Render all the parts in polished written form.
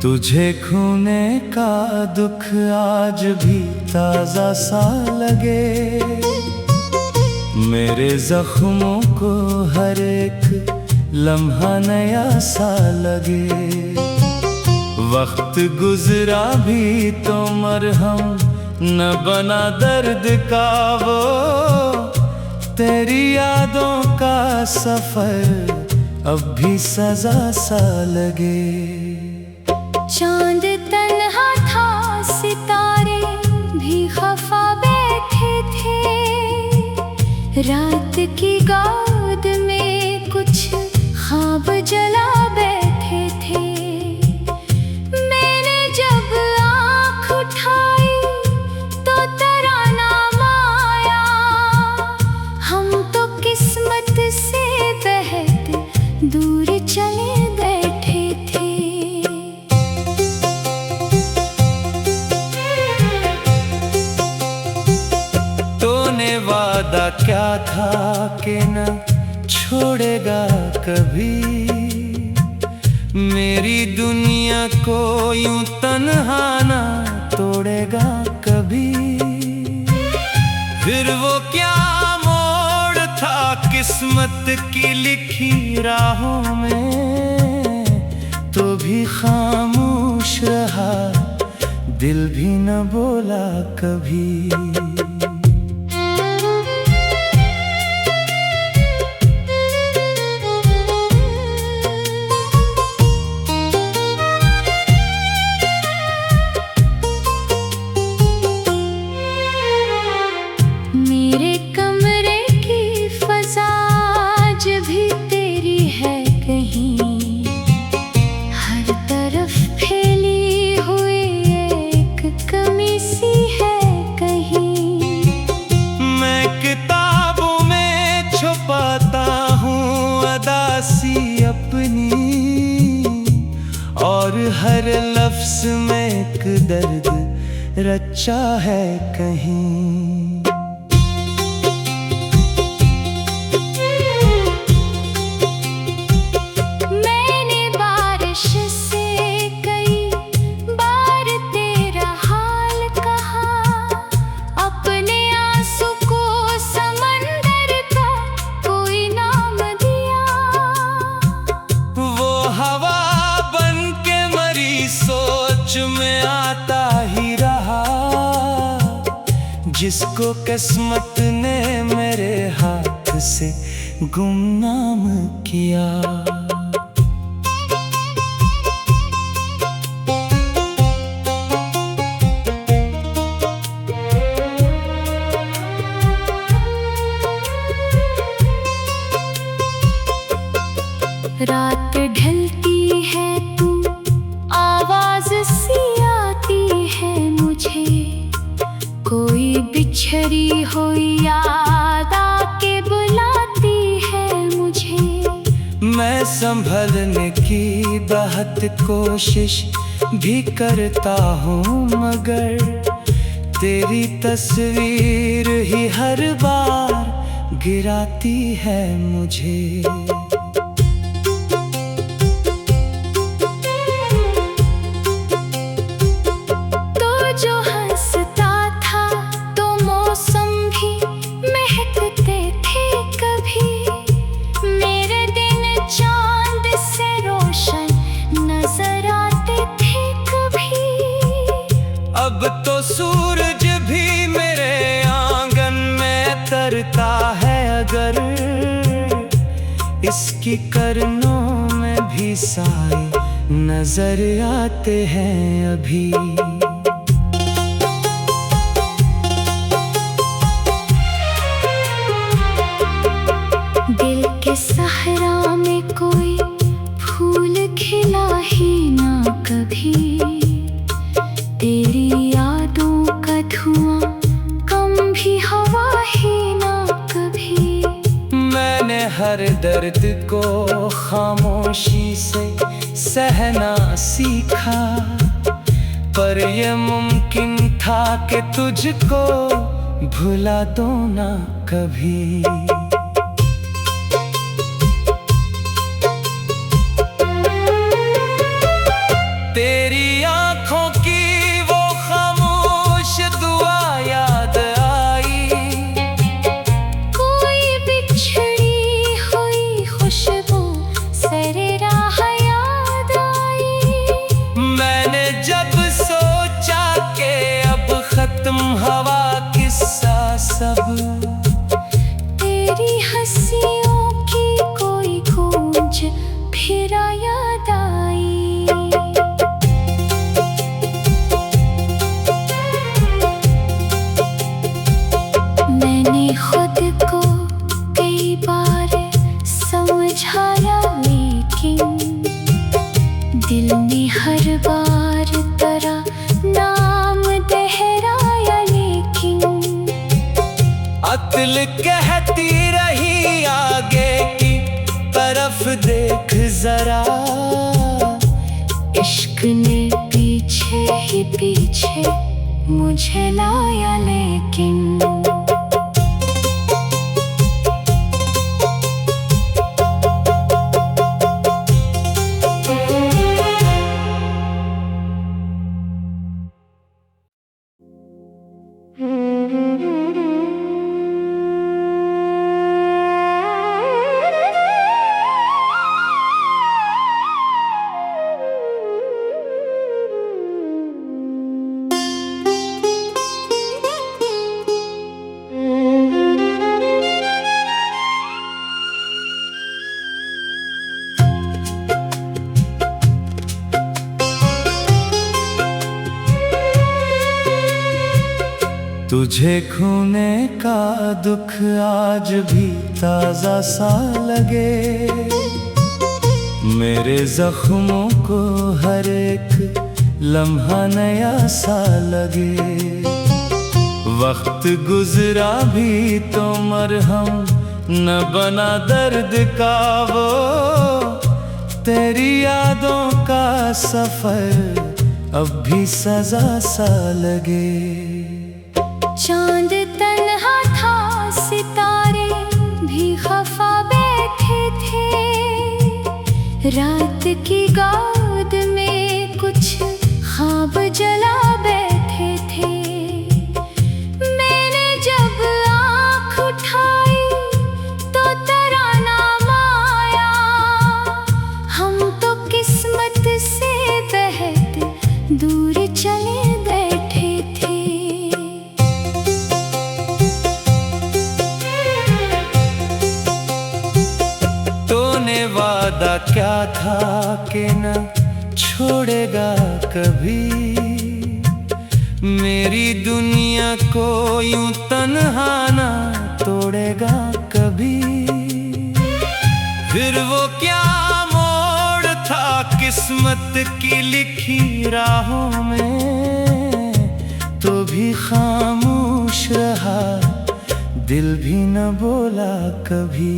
तुझे खोने का दुख आज भी ताजा सा लगे, मेरे जख्मों को हर एक लम्हा नया सा लगे। वक्त गुजरा भी तो मरहम न बना दर्द का वो, तेरी यादों का सफर अब भी सजा सा लगे। चांद तन्हा था, सितारे भी खफा बैठे थे, रात की गोद में कुछ ख्वाब जला बैठे थे। मैंने जब आँख उठाई तो तेरा नाम आया, हम तो किस्मत से बेहद दूर चले बैठे थे। वादा क्या था कि न छोड़ेगा कभी, मेरी दुनिया को यूं तन्हा ना तोड़ेगा कभी। फिर वो क्या मोड़ था किस्मत की लिखी राहों में, तो भी खामोश रहा, दिल भी न बोला कभी। मेरे कमरे की फज़ा आज भी तेरी है कहीं, हर तरफ फैली हुई एक कमी सी है कहीं। मैं किताबों में छुपाता हूँ अदा सी अपनी, और हर लफ्ज़ में एक दर्द रचा है कहीं। में आता ही रहा, जिसको किस्मत ने मेरे हाथ से गुमनाम किया। रात ढलती है तू आवाज सी आती है मुझे, कोई बिछड़ी हुई याद आके बुलाती है मुझे। मैं संभलने की बहुत कोशिश भी करता हूँ, मगर तेरी तस्वीर ही हर बार गिराती है मुझे। अब तो सूरज भी मेरे आंगन में तरता है, अगर इसकी करनों में भी साए नजर आते हैं अभी। दिल के सहरा में कोई फूल खिला ही ना कभी, सहना सीखा, पर ये मुमकिन था कि तुझको भुला दो ना कभी। तेरी आंखों की वो खामोश दुआ याद आई, कोई बिछड़ी हुई खुशबू सरे राह याद आई। मैंने जब सोचा कि अब खत्म हवा किस्सा सब, तेरी हंसियों की कोई गूंज फिर याद आई। मैंने खुद को कई बार समझाया, लेकिन दिल ने हर बार तेरा नाम दोहराया। लेकिन अक्ल कहती रही आगे की तरफ देख जरा, इश्क ने पीछे ही पीछे मुझे लाया। लेकिन तुझे खोने का दुख आज भी ताजा सा लगे, मेरे जख्मों को हर एक लम्हा नया सा लगे। वक्त गुजरा भी तो मरहम न बना दर्द का वो, तेरी यादों का सफर अब भी सजा सा लगे। चांद तन्हा था, सितारे भी खफा बैठे थे, रात की गोद में कुछ ख्वाब जला बैठे थे। मैंने जब आँख उठाई तो तेरा नाम आया, हम तो किस्मत से बेहद दूर चले बैठे थे। वादा क्या था कि न छोड़ेगा कभी, मेरी दुनिया को यूं तन्हा ना तोड़ेगा कभी। फिर वो क्या मोड़ था किस्मत की लिखी राहों में, तो भी खामोश रहा दिल भी न बोला कभी।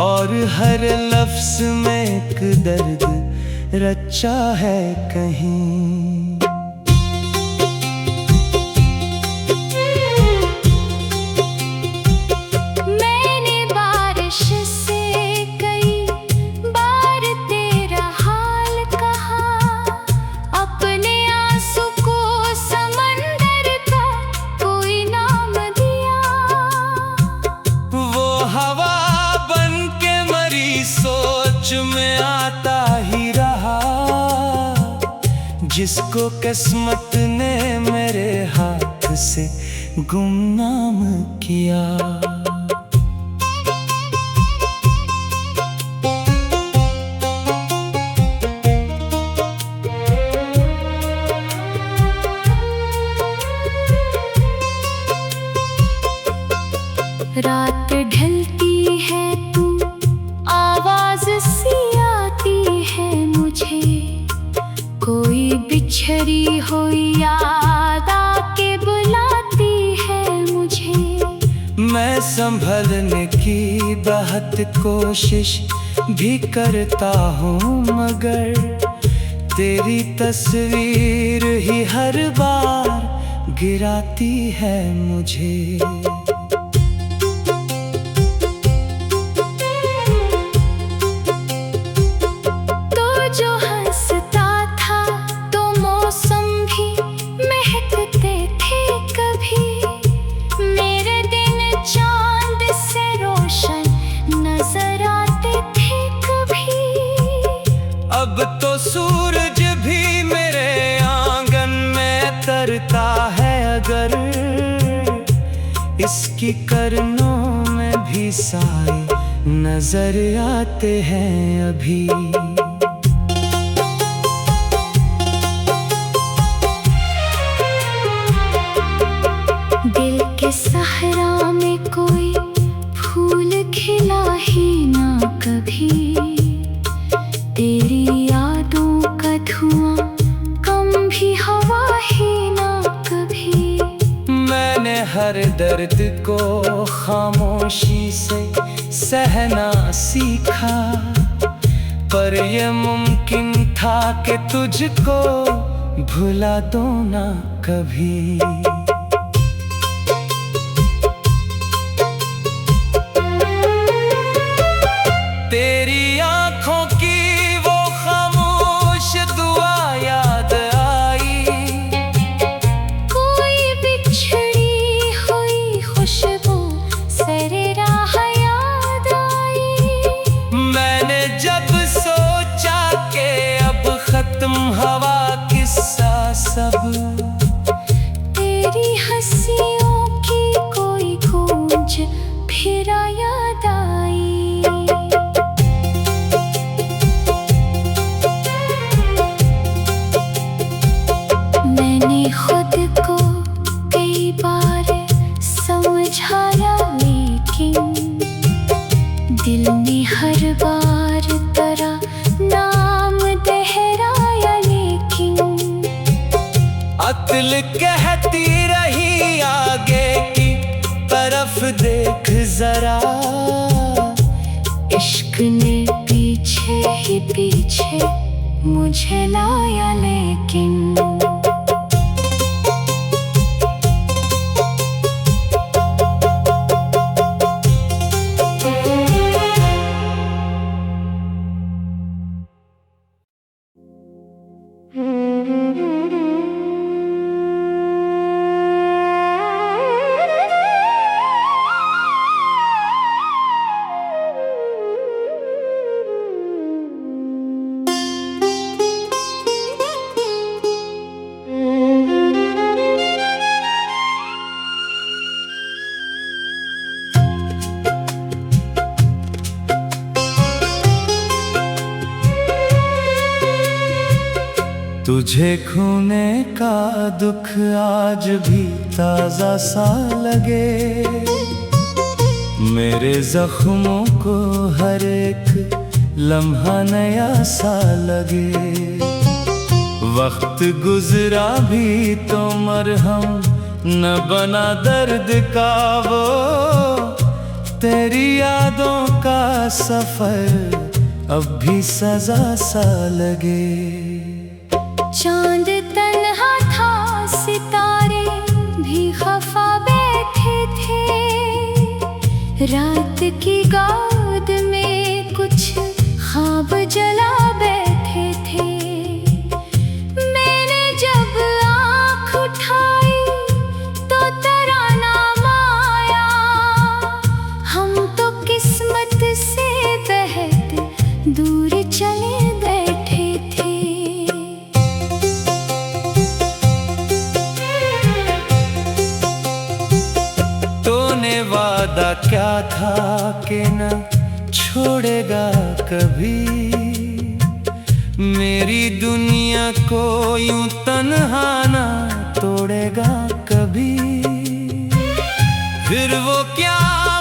और हर लफ्ज में एक दर्द रचा है कहीं। मैंने बारिश से कई बार तेरा हाल कहा, अपने आंसू को समंदर का कोई नाम दिया। वो हवा बन के मरी सोच में आता ही रहा, जिसको किस्मत ने मेरे हाथ से गुमनाम किया। रात ढलती है तू आवाज सी आती है मुझे, कोई बिछड़ी हुई याद आके बुलाती है मुझे। मैं संभलने की बहुत कोशिश भी करता हूँ, मगर तेरी तस्वीर ही हर बार गिराती है मुझे। अब तो सूरज भी मेरे आंगन में तरता है, अगर इसकी करनों में भी साए नजर आते हैं अभी। दिल के सहरा में कोई फूल खिला ही ना कभी, तेरी यादों का धुआं कम भी हवा ही ना कभी। मैंने हर दर्द को खामोशी से सहना सीखा, पर ये मुमकिन था कि तुझको भुला दो ना कभी। तेरी आँखों की वो खामोश दुआ याद आई, कोई बिछड़ी हुई खुशबू सरे राह याद आई। मैंने जब सोचा कि अब खत्म हवा किस्सा सब, तेरी हंसियों की कोई गूंज फिर याद आई। मैंने खुद को कई बार समझाया, लेकिन दिल ने हर बार तेरा नाम दोहराया। लेकिन अक्ल कहती रही आगे की तरफ देख जरा, इश्क ने पीछे ही पीछे मुझे लाया। लेकिन तुझे खोने का दुख आज भी ताजा सा लगे, मेरे जख्मों को हर एक लम्हा नया सा लगे। वक्त गुजरा भी तो मरहम न बना दर्द का वो, तेरी यादों का सफर अब भी सजा सा लगे। चांद तन्हा था, सितारे भी खफा बैठे थे, रात की गोद में कुछ ख्वाब जला बैठे थे। मैंने जब आँख उठाई तो तेरा नाम आया, हम तो किस्मत से बेहद दूर चले बैठे थे। वादा क्या था कि न छोड़ेगा कभी मेरी दुनिया को, यूं तन्हा ना तोड़ेगा कभी। फिर वो क्या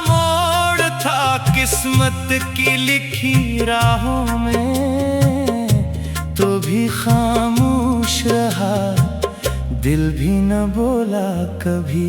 मोड़ था किस्मत की लिखी राहों में, तो भी खामोश रहा, दिल भी न बोला कभी।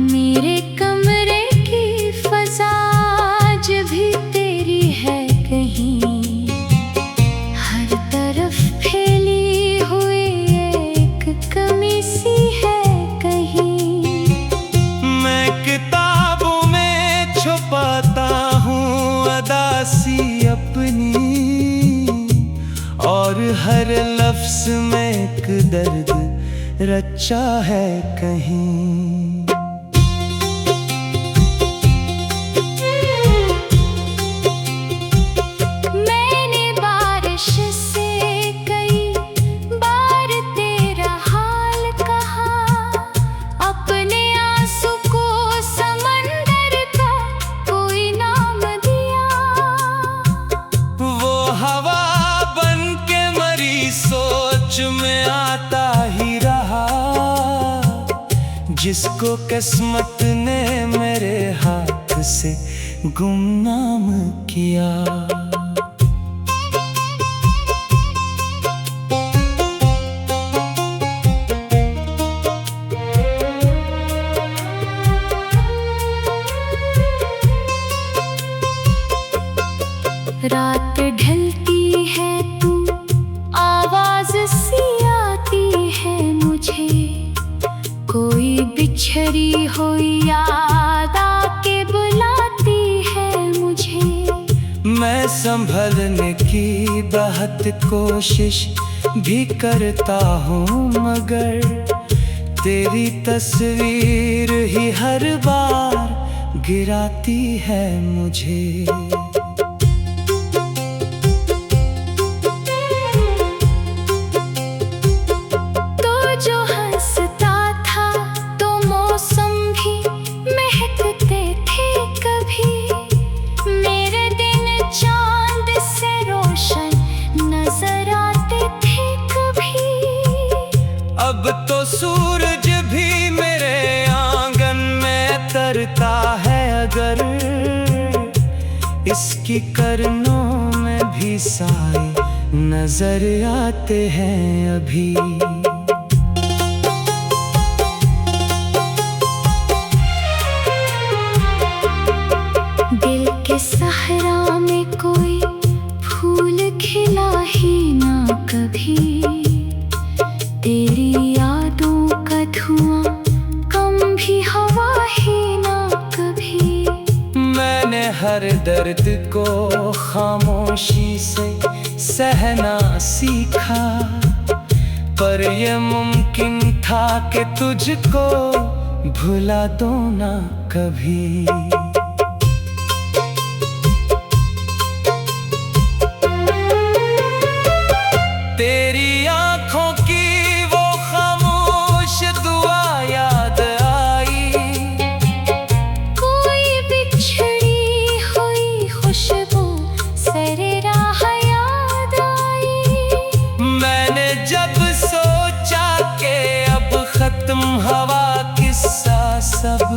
मेरे कमरे की फज़ा आज भी तेरी है कहीं, हर तरफ फैली हुई एक कमी सी है कहीं। मैं किताबों में छुपाता हूँ अदा सी अपनी, और हर लफ्ज़ में एक दर्द रचा है कहीं। में आता ही रहा जिसको किस्मत ने मेरे हाथ से गुमनाम किया। रात ढलती है तू आवाज सी आती है मुझे, कोई बिछड़ी हुई याद आके बुलाती है मुझे। मैं संभलने की बहुत कोशिश भी करता हूँ, मगर तेरी तस्वीर ही हर बार गिराती है मुझे। अब तो सूरज भी मेरे आंगन में तरता है, अगर इसकी करनों में भी साए नजर आते हैं अभी। दिल के सहरा में कोई फूल खिला ही ना कभी, तेरी यादों का धुआं कम भी हवा ही ना कभी। मैंने हर दर्द को खामोशी से सहना सीखा, पर ये मुमकिन था कि तुझको भुला दो ना कभी। तेरी आँखों की वो खामोश दुआ याद आई, कोई बिछड़ी हुई खुशबू सरे राह याद आई। मैंने जब सोचा कि अब खत्म हवा किस्सा सब,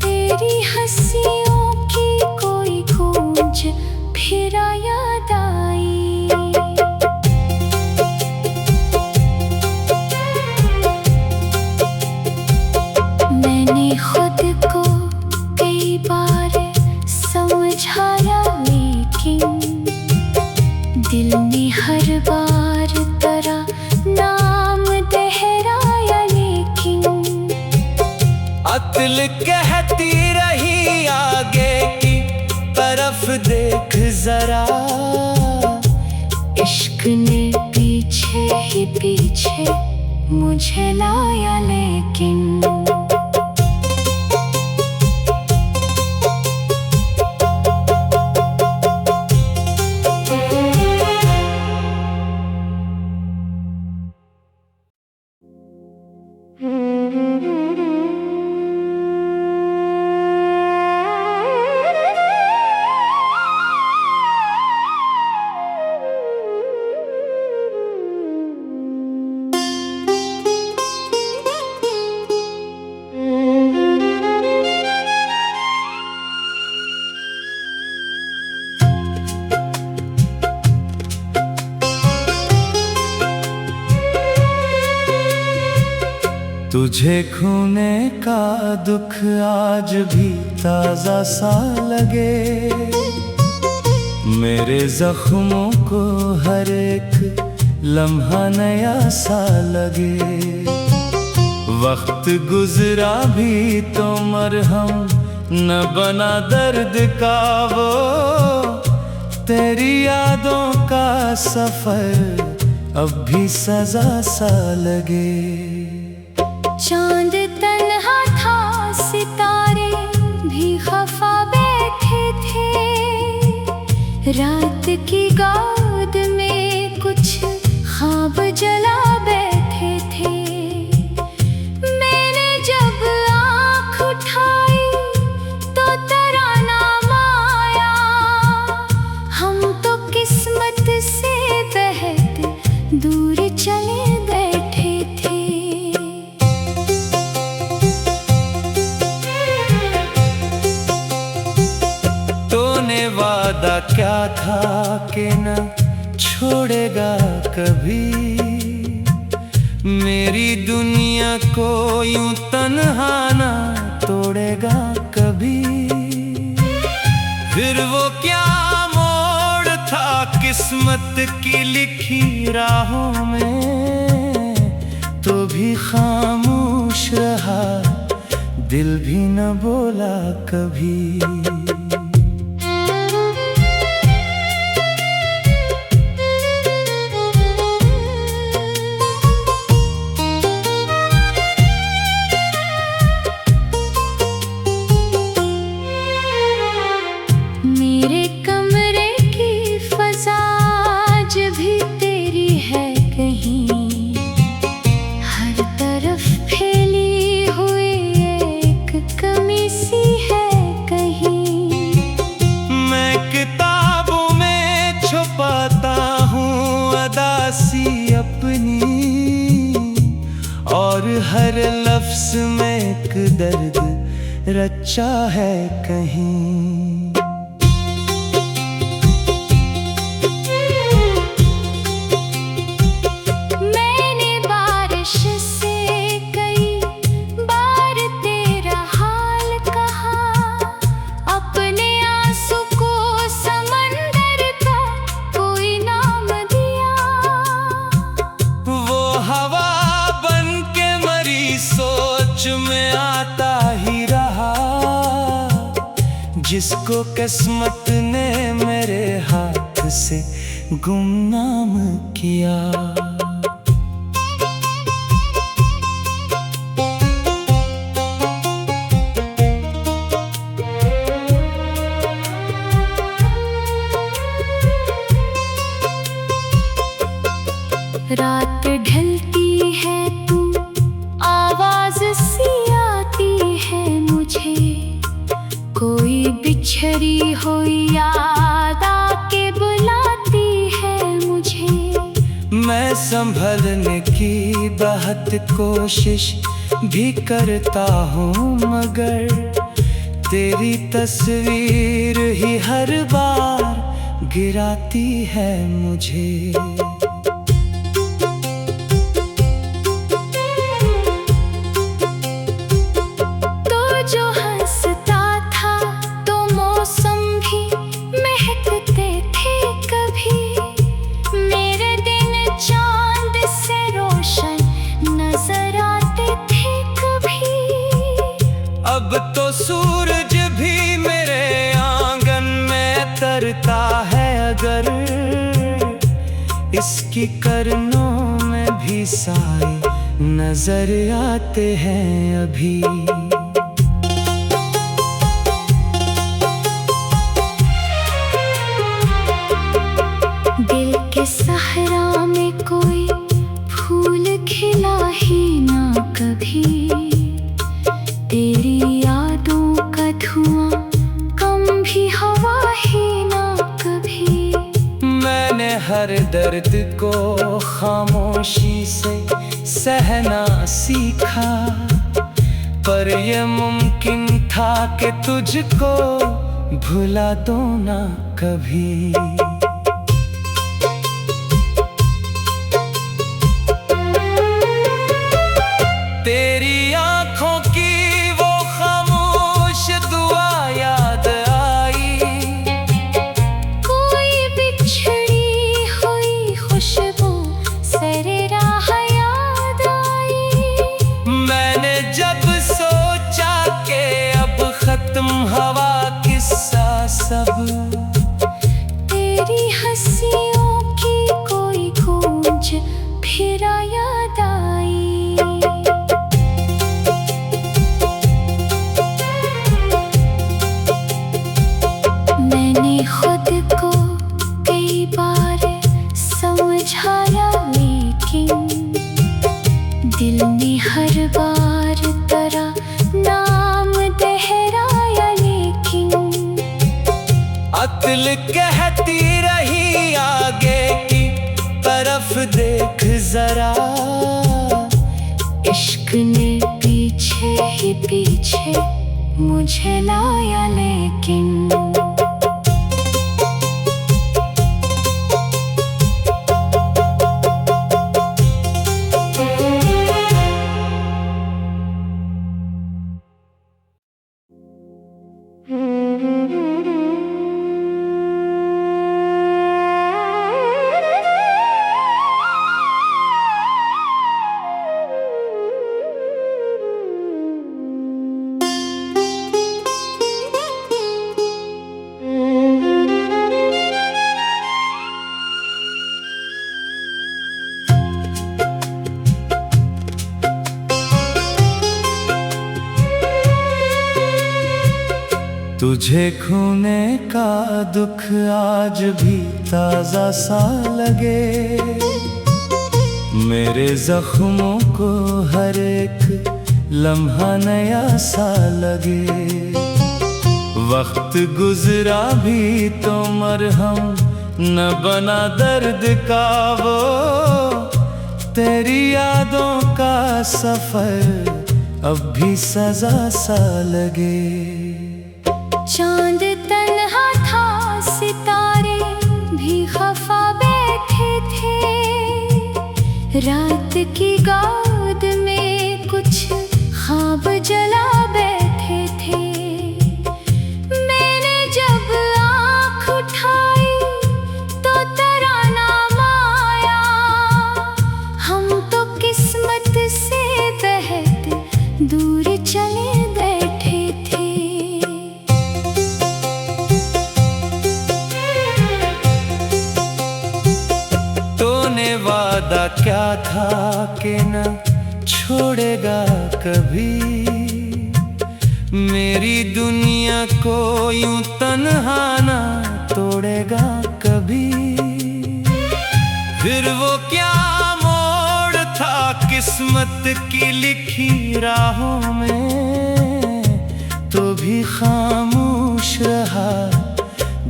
तेरी हंसियों की कोई गूंज फिर याद आई। मैंने खुद को कई बार समझाया, लेकिन दिल ने हर बार तरह नाम दोहराया। लेकिन अक्ल कहती रही आगे की तरफ देख जरा, इश्क ने पीछे ही पीछे मुझे लाया। लेकिन तुझे खोने का दुख आज भी ताजा सा लगे, मेरे जख्मों को हर एक लम्हा नया सा लगे। वक्त गुजरा भी तो मरहम न बना दर्द का वो, तेरी यादों का सफर अब भी सजा सा लगे। चांद तन्हा था, सितारे भी खफा बैठे थे, रात की गोद में कुछ ख्वाब जला बैठे थे। मैंने जब आँख उठाई तो तेरा नाम आया, हम तो किस्मत से बेहद दूर चले बैठे थे। वादा क्या था कि न छोड़ेगा कभी, मेरी दुनिया को यूं तन्हा ना तोड़ेगा कभी। फिर वो क्या मोड़ था किस्मत की लिखी राहों में, तो भी खामोश रहा, दिल भी न बोला कभी। मेरे कमरे की फज़ा आज भी तेरी है कहीं, हर तरफ फैली हुई एक कमी सी है कहीं। मैं किताबों में छुपाता हूँ अदा सी अपनी, और हर लफ्ज़ में एक दर्द रचा है कहीं। सोच में आता ही रहा, जिसको किस्मत ने मेरे हाथ से गुमनाम किया। रात ढलती है तू आवाज सी आती है मुझे, कोई बिछड़ी हुई याद आके बुलाती है मुझे। मैं संभलने की बहुत कोशिश भी करता हूँ, मगर तेरी तस्वीर ही हर बार गिराती है मुझे। अब तो सूरज भी मेरे आंगन में तरता है, अगर इसकी करनों में भी साए नजर आते हैं अभी। दिल के सहरा में कोई फूल खिला ही ना कभी। तेरी यादों का धुआं कम भी हवा ही ना कभी। मैंने हर दर्द को खामोशी से सहना सीखा, पर ये मुमकिन था कि तुझको भुला दो ना कभी। तेरी आंखों की वो खामोश दुआ याद आई, कोई बिछड़ी हुई खुशबू सरे राह याद आई। मैंने जब सोचा कि अब खत्म हवा किस्सा सब, तेरी हंसियों की कोई गूंज फिर याद आई। मैंने खुद को कई बार समझाया, लेकिन दिल ने हर बार तरह नाम दोहराया। लेकिन अक्ल कहती रही आगे की तरफ देख जरा, इश्क ने पीछे ही पीछे मुझे लाया। लेकिन तुझे खोने का दुख आज भी ताजा सा लगे, मेरे जख्मों को हर एक लम्हा नया सा लगे। वक्त गुजरा भी तो मरहम न बना दर्द का वो, तेरी यादों का सफर अब भी सजा सा लगे। चांद तन्हा था, सितारे भी खफा बैठे थे। रात की गोद में कुछ ख्वाब जला बैठे थे। मैंने जब आँख उठाई तो तेरा नाम आया। हम तो किस्मत से बेहद दूर चले बैठे थे। वादा क्या था कि न छोड़ेगा कभी, मेरी दुनिया को यूं तन्हा ना तोड़ेगा कभी। फिर वो क्या मोड़ था किस्मत की लिखी राहों में, तो भी खामोश रहा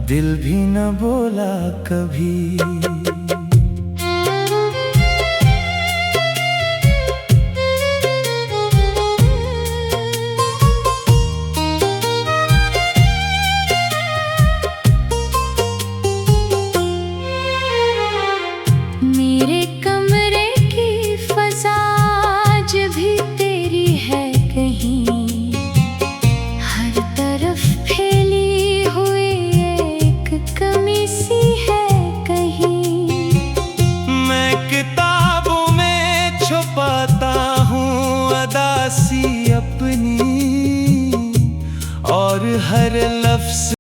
दिल भी न बोला कभी। मेरे कमरे की फज़ा आज भी तेरी है कहीं, हर तरफ फैली हुई एक कमी सी है कहीं। मैं किताबों में छुपाता हूँ अदासी अपनी, और हर लफ्ज़